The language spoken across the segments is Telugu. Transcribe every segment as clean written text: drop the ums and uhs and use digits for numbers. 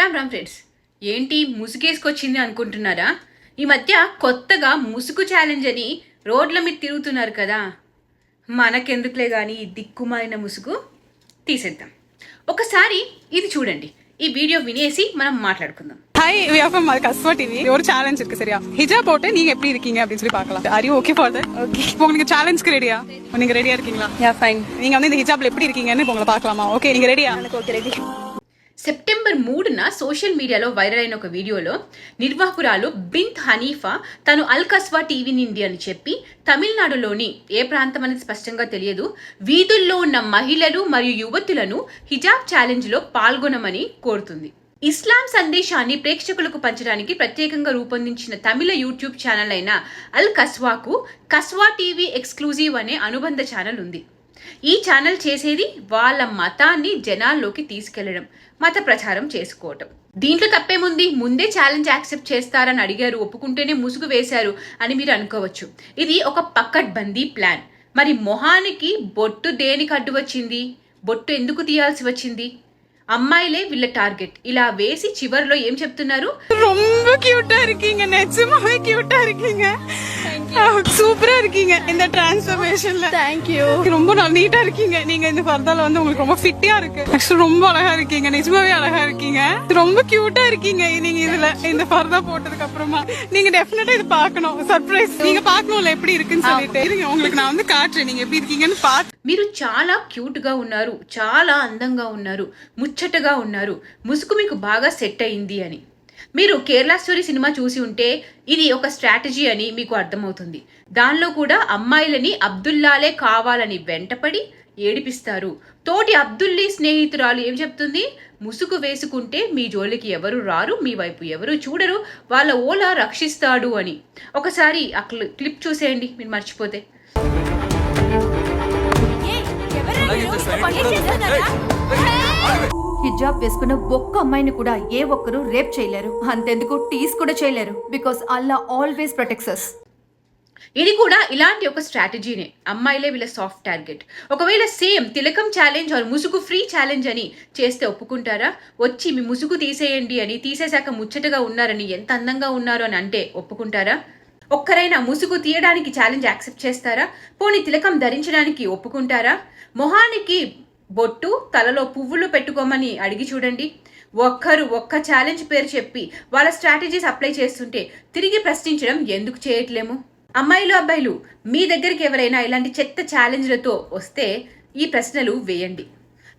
రామ్ ఫ్రెండ్స్, ఏంటి ముసుగేసుకొచ్చింది అనుకుంటున్నారా? ఈ మధ్య కొత్తగా ముసుగు ఛాలెంజ్ అని రోడ్ల మీద తిరుగుతున్నారు కదా. మనకెందుకులే కానీ ఈ దిక్కుమాలిన ముసుగు తీసేద్దాం. ఒకసారి ఇది చూడండి, ఈ வீடியோ வினேசி మనం மாట్లాடுకుందాம். ஹாய், we are from கஸ்வா டிவி. ஒரு சேலஞ்ச் இருக்கு, சரியா? ஹிஜாப் போட்டு நீங்க எப்படி இருக்கீங்க அப்படின்னு சொல்லி பார்க்கலாம். Are you okay for that? Okay. இப்போ நீங்க சேலஞ்ச்க்கு ரெடியா? நீங்க ரெடியா இருக்கீங்களா? Yeah fine. நீங்க வந்து இந்த ஹிஜாப்ல எப்படி இருக்கீங்கன்னு உங்களை பார்க்கலாமா? ஓகே, நீங்க ரெடியா? எனக்கு ஓகே, ரெடி. సెప్టెంబర్ 3న సోషల్ మీడియాలో వైరల్ అయిన ఒక వీడియోలో నిర్వాహకురాలు బింత్ హనీఫా తను అల్ కస్వా టీవీ నుండి అని చెప్పి తమిళనాడులోని ఏ ప్రాంతం అనేది స్పష్టంగా తెలియదు, వీధుల్లో ఉన్న మహిళలు మరియు యువతులను హిజాబ్ ఛాలెంజ్లో పాల్గొనమని కోరుతుంది. ఇస్లాం సందేశాన్ని ప్రేక్షకులకు పంచడానికి ప్రత్యేకంగా రూపొందించిన తమిళ యూట్యూబ్ ఛానల్ అయిన అల్ కస్వాకు కస్వా టీవీ ఎక్స్క్లూజివ్ అనే అనుబంధ ఛానల్ ఉంది. ఈ ఛానల్ చేసేది వాళ్ళ మతాన్ని జనాల్లోకి తీసుకెళ్లడం, మత ప్రచారం చేసుకోవటం. దీంట్లో తప్పేముంది? ముందే ఛాలెంజ్ యాక్సెప్ట్ చేస్తారని అడిగారు, ఒప్పుకుంటేనే ముసుగు వేశారు అని మీరు అనుకోవచ్చు. ఇది ఒక పకడ్బందీ ప్లాన్. మరి మొహానికి బొట్టు దేనికి అడ్డు వచ్చింది? బొట్టు ఎందుకు తీయాల్సి వచ్చింది? అమ్మాయిలే వీళ్ళ టార్గెట్. ఇలా వేసి చివరిలో ఏం చెప్తున్నారు? ரொம்ப கியூட்டா இருக்கீங்க, நிஜமாவே கியூட்டா இருக்கீங்க, சூப்பரா இருக்கீங்க இந்த டிரான்ஸ்ஃபர்மேஷன்ல. Thank you. ரொம்ப நீட்டா இருக்கீங்க. நீங்க இந்த ஃபர்தால வந்து உங்களுக்கு ரொம்ப ஃபிட்டியா இருக்கு. ஆக்சுவலி ரொம்ப அழகா இருக்கீங்க, நிஜமாவே அழகா இருக்கீங்க, ரொம்ப கியூட்டா இருக்கீங்க. நீங்க இதுல இந்த ஃபர்தா போட்டதுக்கு அப்புறமா நீங்க டெஃபினட்டா இது பார்க்கணும். சர்ப்ரைஸ் நீங்க பார்க்கணும்ல எப்படி இருக்குன்னு சொல்லிட்டு. இருங்க, உங்களுக்கு நான் வந்து காட்டுறேன் நீங்க எப்படி இருக்கீங்கன்னு பார்த்து. మీరు చాలా క్యూట్గా ఉన్నారు, చాలా అందంగా ఉన్నారు, ముచ్చటగా ఉన్నారు, ముసుగు మీకు బాగా సెట్ అయింది అని. మీరు కేరళ స్టోరీ సినిమా చూసి ఉంటే ఇది ఒక స్ట్రాటజీ అని మీకు అర్థమవుతుంది. దానిలో కూడా అమ్మాయిలని అబ్దుల్లాలే కావాలని వెంటపడి ఏడిపిస్తారు. తోటి అబ్దుల్లీ స్నేహితురాలు ఏం చెప్తుంది? ముసుగు వేసుకుంటే మీ జోలికి ఎవరు రారు, మీ వైపు ఎవరు చూడరు, వాళ్ళ ఓలా రక్షిస్తాడు అని. ఒకసారి ఆ క్లిప్ చూసేయండి మీరు మర్చిపోతే. హిజాబ్ వేసుకున్న ఒక్క అమ్మాయిని కూడా ఏ ఒక్కరు రేప్ చేయలేరు, అంతెందుకు టీస్ కూడా చేయలేరు. Because Allah always protects us. ఇది కూడా ఇలాంటి ఒక స్ట్రాటజీనే. అమ్మాయిలే వీళ్ళ సాఫ్ట్ టార్గెట్. ఒకవేళ సేమ్ తిలకం ఛాలెంజ్ ఆర్ ముసుగు ఫ్రీ ఛాలెంజ్ అని చేస్తే ఒప్పుకుంటారా? వచ్చి మీ ముసుగు తీసేయండి అని, తీసేశాక ముచ్చటగా ఉన్నారని, ఎంత అందంగా ఉన్నారు అని అంటే ఒప్పుకుంటారా? ఒక్కరైనా ముసుగు తీయడానికి ఛాలెంజ్ యాక్సెప్ట్ చేస్తారా? పోనీ తిలకం ధరించడానికి ఒప్పుకుంటారా? మొహానికి బొట్టు, తలలో పువ్వులు పెట్టుకోమని అడిగి చూడండి. ఒక్క ఛాలెంజ్ పేరు చెప్పి వాళ్ళ స్ట్రాటజీస్ అప్లై చేస్తుంటే తిరిగి ప్రశ్నించడం ఎందుకు చేయట్లేము? అమ్మాయిలు, అబ్బాయిలు, మీ దగ్గరికి ఎవరైనా ఇలాంటి చెత్త ఛాలెంజ్లతో వస్తే ఈ ప్రశ్నలు వేయండి.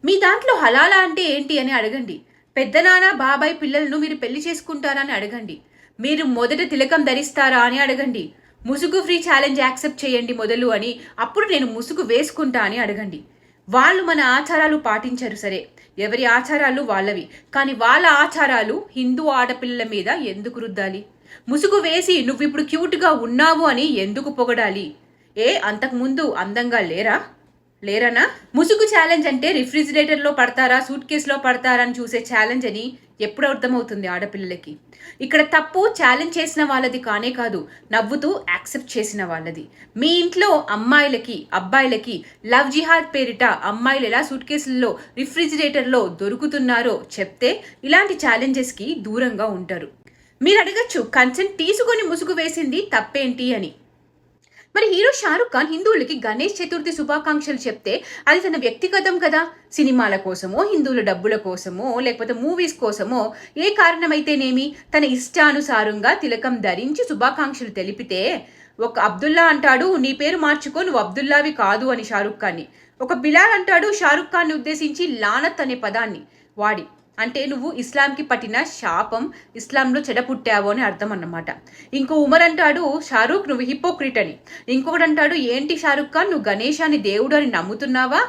మీ దాంట్లో హలాలా అంటే ఏంటి అని అడగండి. పెద్దనాన్న, బాబాయ్ పిల్లలను మీరు పెళ్లి చేసుకుంటారా అని అడగండి. మీరు మొదట తిలకం ధరిస్తారా అని అడగండి. ముసుగు ఫ్రీ ఛాలెంజ్ యాక్సెప్ట్ చేయండి మొదలు అని, అప్పుడు నేను ముసుగు వేసుకుంటా అని అడగండి. వాళ్ళు మన ఆచారాలు పాటించరు, సరే, ఎవరి ఆచారాలు వాళ్ళవి, కానీ వాళ్ళ ఆచారాలు హిందూ ఆడపిల్లల మీద ఎందుకు రుద్దాలి? ముసుగు వేసి నువ్వు ఇప్పుడు క్యూట్గా ఉన్నావు అని ఎందుకు పొగడాలి? అంతకుముందు అందంగా లేరనా? ముసుగు ఛాలెంజ్ అంటే రిఫ్రిజిరేటర్లో పడతారా, సూట్ కేసులో పడతారా అని చూసే ఛాలెంజ్ అని ఎప్పుడు అర్థమవుతుంది ఆడపిల్లలకి? ఇక్కడ తప్పు ఛాలెంజ్ చేసిన వాళ్ళది కానే కాదు, నవ్వుతూ యాక్సెప్ట్ చేసిన వాళ్ళది. మీ ఇంట్లో అమ్మాయిలకి, అబ్బాయిలకి లవ్ జిహాద్ పేరిట అమ్మాయిలు ఎలా సూట్ కేసుల్లో, రిఫ్రిజిరేటర్లో దొరుకుతున్నారో చెప్తే ఇలాంటి ఛాలెంజెస్కి దూరంగా ఉంటారు. మీరు అడగచ్చు, కన్సెంట్ తీసుకొని ముసుగు వేసింది తప్పేంటి అని. మరి హీరో షారుఖ్ ఖాన్ హిందువులకి గణేష్ చతుర్థి శుభాకాంక్షలు చెప్తే అది తన వ్యక్తిగతం కదా. సినిమాల కోసమో, హిందువుల డబ్బుల కోసమో, లేకపోతే మూవీస్ కోసమో, ఏ కారణమైతేనేమి తన ఇష్టానుసారంగా తిలకం ధరించి శుభాకాంక్షలు తెలిపితే ఒక అబ్దుల్లా అంటాడు, నీ పేరు మార్చుకో, నువ్వు అబ్దుల్లావి కాదు అని షారుఖ్ ఖాన్ని. ఒక బిలాల్ అంటాడు షారుఖ్ ఖాన్ని ఉద్దేశించి లానత్ అనే పదాన్ని వాడి, అంటే నువ్వు ఇస్లాంకి పట్టిన శాపం, ఇస్లాంలో చెడపుట్టావు అని అర్థం అన్నమాట. ఇంకో ఉమర్ అంటాడు షారూఖ్ నువ్వు హిపోక్రిట్ అని. ఇంకొకటి అంటాడు ఏంటి షారూఖ్ ఖాన్ నువ్వు గణేశాన్ని దేవుడు అని నమ్ముతున్నావా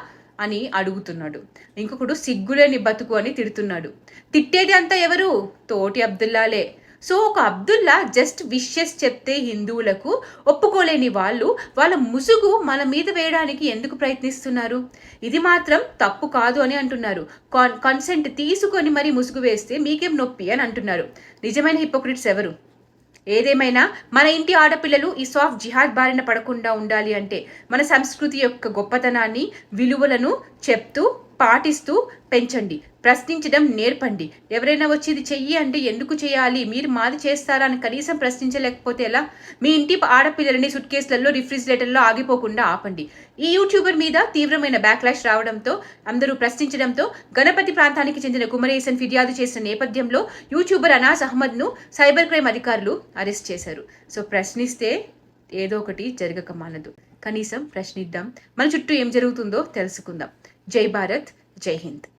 అని అడుగుతున్నాడు. ఇంకొకడు సిగ్గులేని బతుకు అని తిడుతున్నాడు. తిట్టేది అంతా ఎవరు? తోటి అబ్దుల్లాలే. సో ఒక అబ్దుల్లా జస్ట్ విషెస్ చెప్తే హిందువులకు ఒప్పుకోలేని వాళ్ళు వాళ్ళ ముసుగు మన మీద వేయడానికి ఎందుకు ప్రయత్నిస్తున్నారు? ఇది మాత్రం తప్పు కాదు అని అంటున్నారు. కన్సెంట్ తీసుకొని మరి ముసుగు వేస్తే మీకేం నొప్పి అని అంటున్నారు. నిజమైన హిపోక్రిట్స్ ఎవరు? ఏదేమైనా మన ఇంటి ఆడపిల్లలు ఈ సాఫ్ట్ జిహాద్ బారిన పడకుండా ఉండాలి అంటే మన సంస్కృతి యొక్క గొప్పతనాన్ని, విలువలను చెప్తూ పాటిస్తూ పెంచండి. ప్రశ్నించడం నేర్పండి. ఎవరైనా వచ్చి ఇది చెయ్యి అంటే ఎందుకు చేయాలి, మీరు మాది చేస్తారా అని కనీసం ప్రశ్నించలేకపోతే ఎలా? మీ ఇంటి ఆడపిల్లలని సూట్ కేసులలో రిఫ్రిజిరేటర్లో ఆగిపోకుండా ఆపండి. ఈ యూట్యూబర్ మీద తీవ్రమైన బ్యాక్లాష్ రావడంతో అందరూ ప్రశ్నించడంతో గణపతి ప్రాంతానికి చెందిన కుమరేసన్ ఫిర్యాదు చేసిన నేపథ్యంలో యూట్యూబర్ అనాజ్ అహ్మద్ను సైబర్ క్రైమ్ అధికారులు అరెస్ట్ చేశారు. సో ప్రశ్నిస్తే ఏదో ఒకటి జరగక మానదు. కనీసం ప్రశ్నిద్దాం. మన చుట్టూ ఏం జరుగుతుందో తెలుసుకుందాం. జై భారత్, జై హింద్.